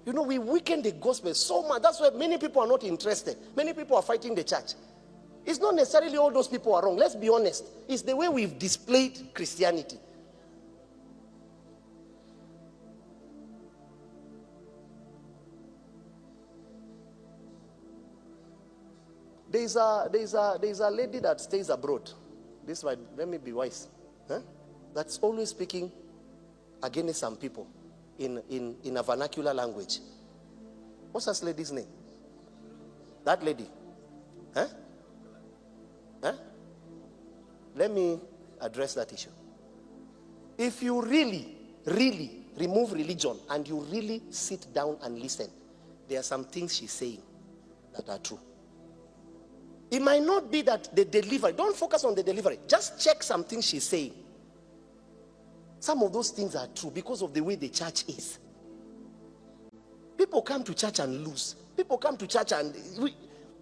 You know, we weaken the gospel so much. That's why many people are not interested. Many people are fighting the church. It's not necessarily all those people are wrong. Let's be honest. It's the way we've displayed Christianity. There's a lady that stays abroad. This might, let me be wise. That's always speaking against some people in a vernacular language. What's that lady's name? That lady. Let me address that issue. If you really, really remove religion and you really sit down and listen, there are some things she's saying that are true. It might not be that the delivery, don't focus on the delivery, just check some things she's saying. Some of those things are true because of the way the church is. People come to church and lose. People come to church and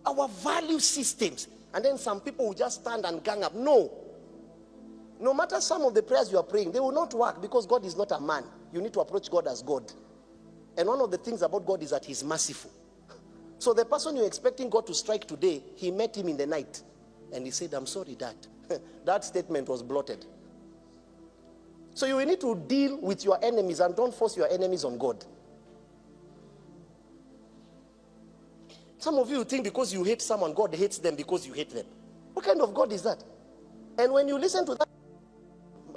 our value systems. And then some people will just stand and gang up. No. No matter some of the prayers you are praying, they will not work because God is not a man. You need to approach God as God. And one of the things about God is that he's merciful. So the person you're expecting God to strike today, he met him in the night. And he said, I'm sorry, Dad. That statement was blotted. So you will need to deal with your enemies and don't force your enemies on God. Some of you think because you hate someone, God hates them because you hate them. What kind of God is that? And when you listen to that,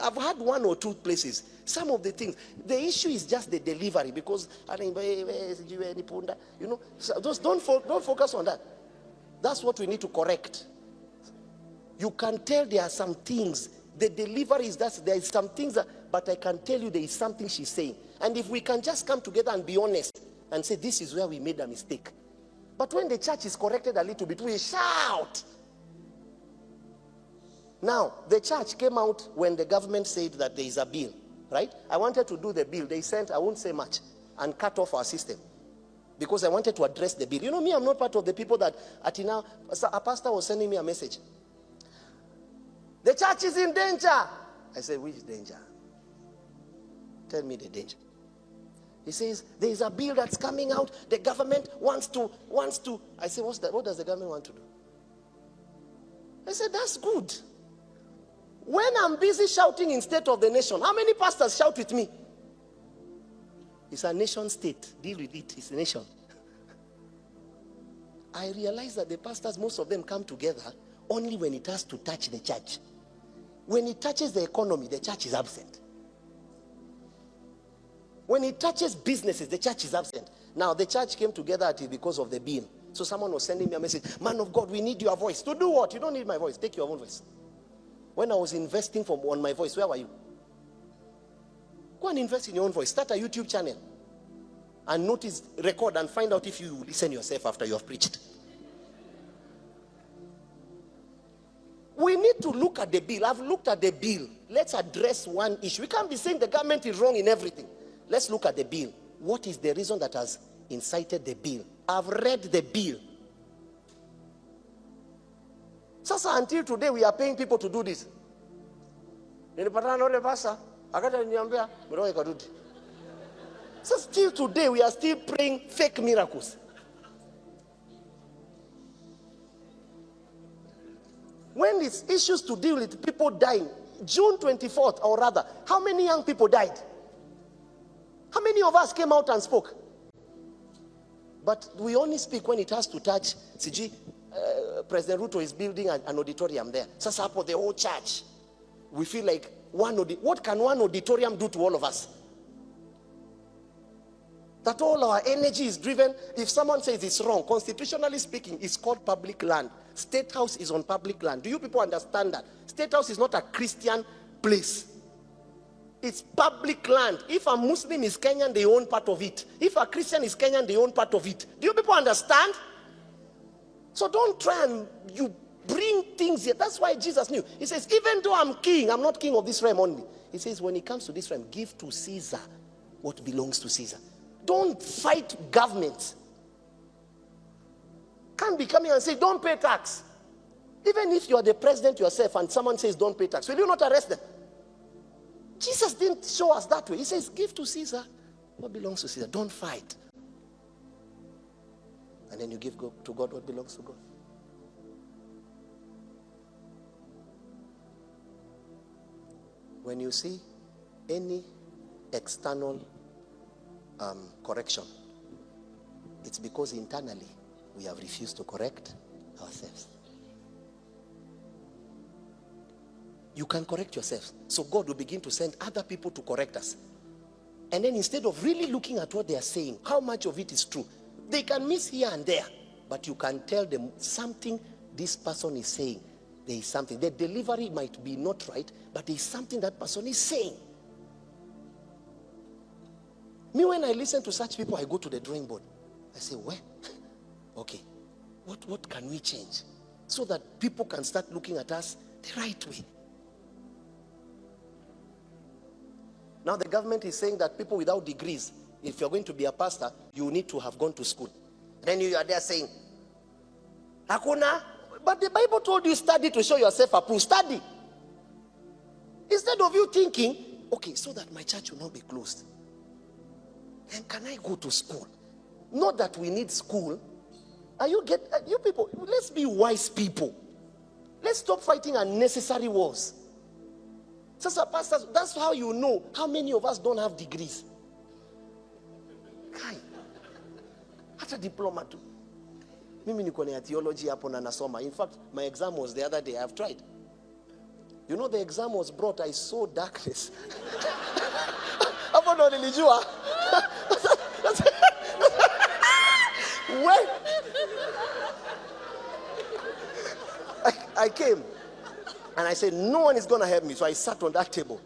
I've had one or two places. Some of the things, the issue is just the delivery because, you know, so just don't focus on that. That's what we need to correct. You can tell there are some things. The delivery is that there is some things, but I can tell you there is something she's saying. And if we can just come together and be honest and say, this is where we made a mistake. But when the church is corrected a little bit, we shout. Now, the church came out when the government said that there is a bill, right? I wanted to do the bill. They sent, I won't say much, and cut off our system. Because I wanted to address the bill. You know me, I'm not part of the people that, now, a pastor was sending me a message. The church is in danger. I said, which danger? Tell me the danger. He says, there is a bill that's coming out. The government wants to. I said, what's that? What does the government want to do? I said, that's good. When I'm busy shouting in State of the Nation, how many pastors shout with me? It's a nation state. Deal with it. It's a nation. I realize that the pastors, most of them come together only when it has to touch the church. When it touches the economy, the church is absent. When it touches businesses, the church is absent. Now, the church came together because of the bill. So someone was sending me a message, man of God, we need your voice. To do what? You don't need my voice. Take your own voice. When I was investing on my voice, where were you? Go and invest in your own voice. Start a YouTube channel. And notice, record and find out if you listen yourself after you have preached. We need to look at the bill. I've looked at the bill. Let's address one issue. We can't be saying the government is wrong in everything. Let's look at the bill. What is the reason that has incited the bill? I've read the bill. Sasa, until today, we are paying people to do this. So still today, we are still praying fake miracles. When it's issues to deal with people dying, June 24th, or rather, how many young people died? How many of us came out and spoke? But we only speak when it has to touch. President Ruto is building an auditorium there. Sasa hapo the whole church. We feel like what can one auditorium do to all of us? That all our energy is driven. If someone says it's wrong, constitutionally speaking, it's called public land. State House is on public land. Do you people understand that? State House is not a Christian place. It's public land. If a Muslim is Kenyan, they own part of it. If a Christian is Kenyan, they own part of it. Do you people understand? So don't try and you bring things here. That's why Jesus knew. He says, even though I'm king, I'm not king of this realm only. He says, when it comes to this realm, give to Caesar what belongs to Caesar. Don't fight governments. Can't be coming and say, don't pay tax. Even if you are the president yourself and someone says, don't pay tax, will you not arrest them? Jesus didn't show us that way. He says, give to Caesar what belongs to Caesar. Don't fight. And then you give to God what belongs to God. When you see any external correction, it's because internally we have refused to correct ourselves. You can correct yourself. So God will begin to send other people to correct us. And then instead of really looking at what they are saying, how much of it is true, they can miss here and there. But you can tell them something this person is saying. There is something. The delivery might be not right, but there is something that person is saying. Me, when I listen to such people, I go to the drawing board. I say, well, okay, what can we change? So that people can start looking at us the right way. Now the government is saying that people without degrees, if you're going to be a pastor, you need to have gone to school. Then you are there saying, Hakuna, but the Bible told you study to show yourself approved. Study. Instead of you thinking, okay, so that my church will not be closed. Then can I go to school? Not that we need school. You people, let's be wise people. Let's stop fighting unnecessary wars. So, pastors, that's how you know how many of us don't have degrees. Kai. Hata diploma too. Mimi niko na theology hapo na nasoma. In fact, my exam was the other day. I've tried. You know, the exam was brought. I saw darkness. Hapo ndo nilijua. When I came and I said, no one is going to help me. So I sat on that table.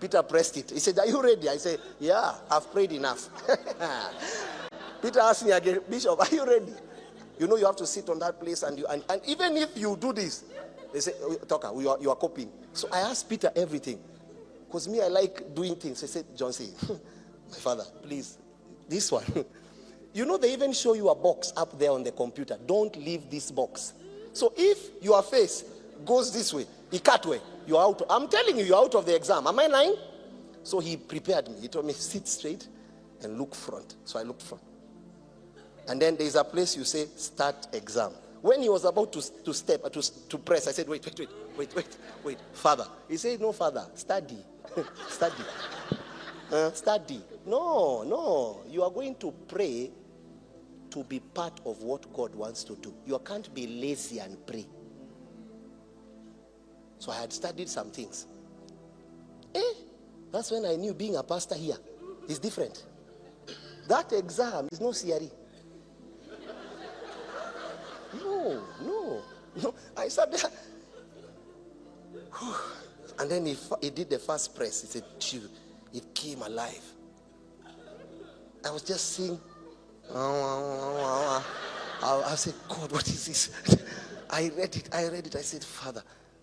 Peter pressed it. He said, are you ready? I said, yeah, I've prayed enough. Peter asked me again, Bishop, are you ready? You know, you have to sit on that place and even if you do this, they say, Talker, you are copying. So I asked Peter everything. Because me, I like doing things. I said, John C, my father, please, this one. You know, they even show you a box up there on the computer. Don't leave this box. So if your face goes this way, way, you're out. I'm telling you, you're out of the exam. Am I lying? So he prepared me. He told me, sit straight and look front. So I looked front. And then there's a place you say, start exam. When he was about to step, to press, I said, wait, Father. He said, no, Father, study. Study. Study. No. You are going to pray to be part of what God wants to do. You can't be lazy and pray. So I had studied some things. That's when I knew being a pastor here is different. That exam is no CRE. No. I sat there. And then he did the first press. He said, it came alive. I was just seeing. I said, God, what is this? I read it. I said, Father,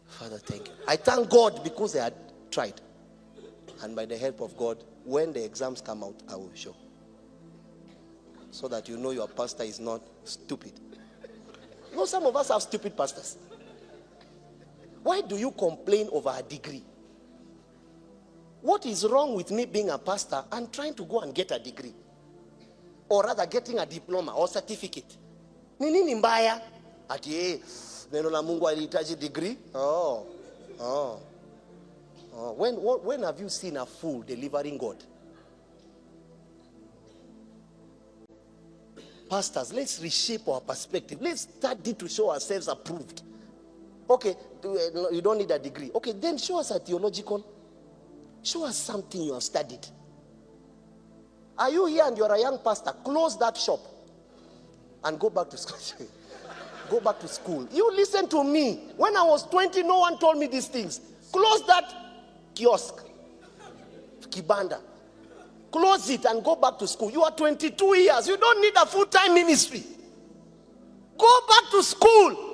thank you. I thank God because I had tried. And by the help of God, when the exams come out, I will show. So that you know your pastor is not stupid. You know, some of us have stupid pastors. Why do you complain over a degree? What is wrong with me being a pastor and trying to go and get a degree? Or rather getting a diploma or certificate? Nini mbaya? Ati neno la Mungu alihitaji degree? When have you seen a fool delivering God? Pastors, let's reshape our perspective. Let's study to show ourselves approved. Okay, you don't need a degree. Okay, then show us a theological. Show us something you have studied. Are you here and you're a young pastor? Close that shop and go back to school. Go back to school. You listen to me. When I was 20, no one told me these things. Close that kiosk, kibanda. Close it and go back to school. You are 22 years. You don't need a full-time ministry. Go back to school.